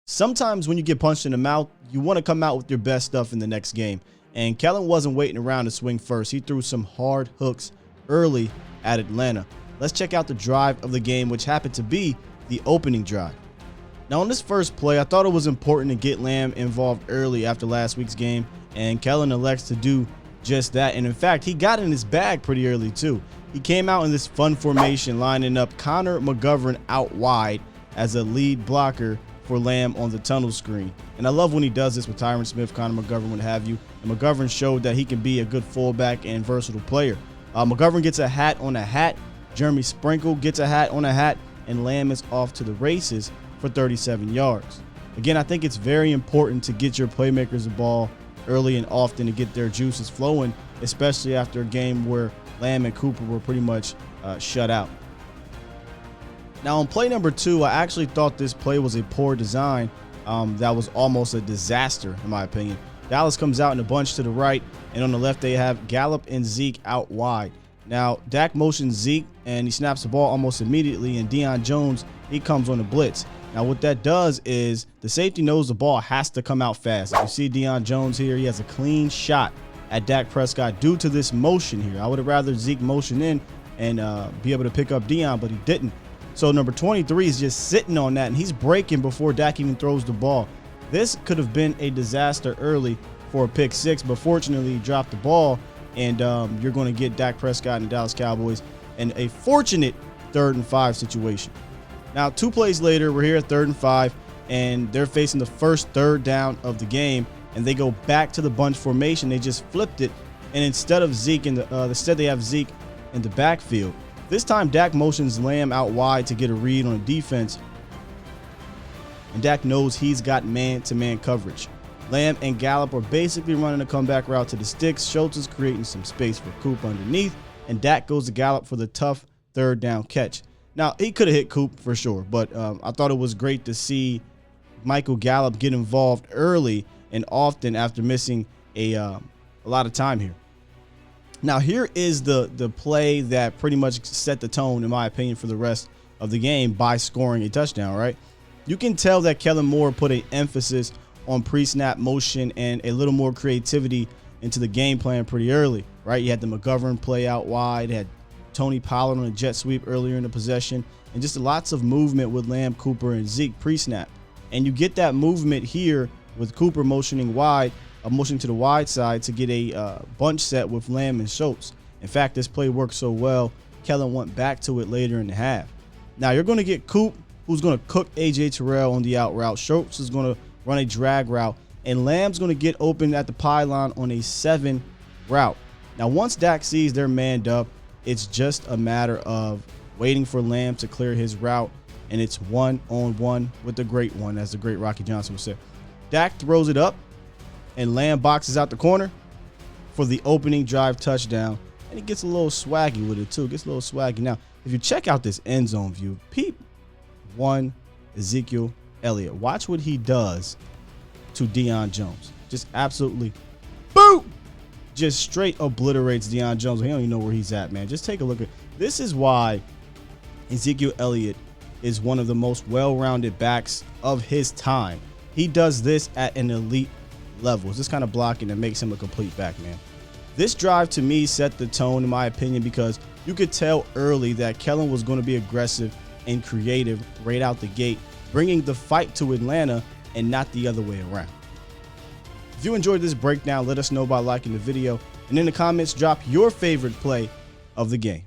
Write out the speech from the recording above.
Sometimes when you get punched in the mouth, you want to come out with your best stuff in the next game. And Kellen wasn't waiting around to swing first. He threw some hard hooks early at Atlanta. Let's check out the drive of the game, which happened to be the opening drive. Now, on this first play, I thought it was important to get Lamb involved early after last week's game, and Kellen elects to do just that. And in fact, he got in his bag pretty early too. He came out in this fun formation, lining up Connor McGovern out wide as a lead blocker for Lamb on the tunnel screen. And I love when he does this with Tyron Smith, Connor McGovern, what have you. And McGovern showed that he can be a good fullback and versatile player. McGovern gets a hat on a hat. Jeremy Sprinkle gets a hat on a hat. And Lamb is off to the races for 37 yards. Again, I think it's very important to get your playmakers the ball early and often to get their juices flowing, especially after a game where Lamb and Cooper were pretty much shut out. Now, on play number 2, I actually thought this play was a poor design that was almost a disaster, in my opinion. Dallas comes out in a bunch to the right, and on the left they have Gallup and Zeke out wide. Now, Dak motions Zeke, and he snaps the ball almost immediately, and Deion Jones, he comes on the blitz. Now, what that does is the safety knows the ball has to come out fast. If you see Deion Jones here, he has a clean shot at Dak Prescott due to this motion here. I would have rather Zeke motion in and be able to pick up Deion, but he didn't. So number 23 is just sitting on that, and he's breaking before Dak even throws the ball. This could have been a disaster early for a pick six, but fortunately he dropped the ball, and you're going to get Dak Prescott and the Dallas Cowboys in a fortunate 3rd and 5 situation. Now, 2 plays later, we're here at 3rd and 5, and they're facing the first 3rd down of the game, and they go back to the bunch formation. They just flipped it, and instead of Zeke instead they have Zeke in the backfield. This time, Dak motions Lamb out wide to get a read on the defense, and Dak knows he's got man-to-man coverage. Lamb and Gallup are basically running a comeback route to the sticks. Schultz is creating some space for Coop underneath, and Dak goes to Gallup for the tough 3rd down catch. Now, he could have hit Coop for sure, but I thought it was great to see Michael Gallup get involved early and often after missing a lot of time here. Now, here is the play that pretty much set the tone, in my opinion, for the rest of the game by scoring a touchdown, right? You can tell that Kellen Moore put an emphasis on pre-snap motion and a little more creativity into the game plan pretty early, right? You had the McGovern play out wide, had Tony Pollard on a jet sweep earlier in the possession, and just lots of movement with Lamb, Cooper, and Zeke pre-snap. And you get that movement here with Cooper motioning wide, motioning to the wide side to get a bunch set with Lamb and Schultz. In fact, this play worked so well, Kellen went back to it later in the half. Now, you're going to get Coop, who's going to cook A.J. Terrell on the out route. Schultz is going to run a drag route, and Lamb's going to get open at the pylon on a 7 route. Now, once Dak sees they're manned up, it's just a matter of waiting for Lamb to clear his route, and it's 1-on-1 with the great one, as the great Rocky Johnson would say. Dak throws it up, and Lamb boxes out the corner for the opening drive touchdown, and he gets a little swaggy with it too. Gets a little swaggy. Now, if you check out this end zone view, peep one Ezekiel Elliott. Watch what he does to Deion Jones. Just absolutely, boom! Just straight obliterates Deion Jones. He don't even know where he's at, man. Just take a look at this. Is why Ezekiel Elliott is one of the most well-rounded backs of his time. He does this at an elite level. It's this kind of blocking that makes him a complete back, man. This drive to me set the tone, in my opinion, because you could tell early that Kellen was going to be aggressive and creative right out the gate, bringing the fight to Atlanta and not the other way around. If you enjoyed this breakdown, let us know by liking the video, and in the comments, drop your favorite play of the game.